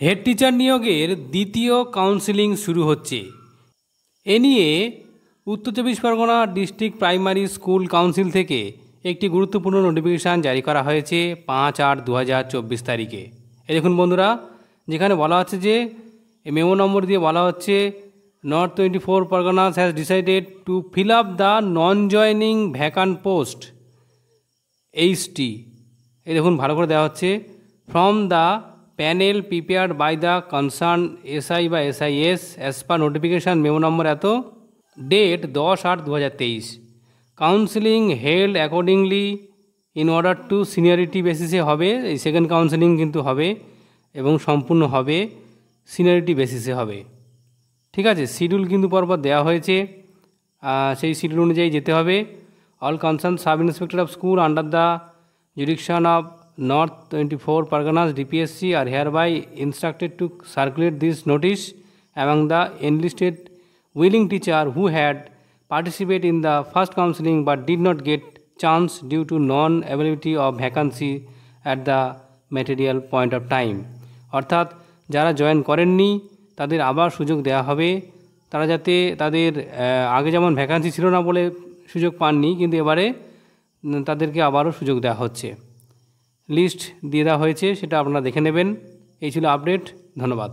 Head teacher নিয়োগের দ্বিতীয় counselling শুরু হচ্ছে। এ নিয়ে উত্তর চব্বিশ Pargana district primary school council থেকে একটি গুরুত্বপূর্ণ নোটিফিকেশান জারি করা হয়েছে 5/8/2024 তারিখে। এই দেখুন বন্ধুরা, যেখানে বলা হচ্ছে যে মেমো নম্বর দিয়ে বলা হচ্ছে north 24 Parganas has decided to fill up the non joining vacant post HT। এই দেখুন ভালো করে দেওয়া হচ্ছে, from the panel prepared by the concern SI বা SIS as per notification memo number এত, date 10/8/2023। Counselling held accordingly in order to seniority বেসিসে হবে। এই সেকেন্ড কাউন্সিলিং কিন্তু হবে এবং সম্পূর্ণ হবে সিনিয়রিটি বেসিসে হবে। ঠিক আছে, শিডিউল কিন্তু পরপর দেওয়া হয়েছে, সেই শিডিউল অনুযায়ী যেতে হবে। All concern sub inspector of school under the jurisdiction of North 24 Parganas DPSC are hereby instructed to circulate this notice among the enlisted willing teacher who had participated in the first counseling but did not get chance due to non-availability of vacancy at the material point of time। অর্থাৎ যারা join করেননি তাদের আবার সুযোগ দেওয়া হবে। তারা যাতে তাদের আগে যেমন ভ্যাকান্সি ছিল না বলে সুযোগ পাননি, কিন্তু এবারে তাদেরকে আবারও সুযোগ দেওয়া হচ্ছে। লিস্ট দিয়ে দেওয়া হয়েছে, সেটা আপনারা দেখে নেবেন। এই ছিল আপডেট। ধন্যবাদ।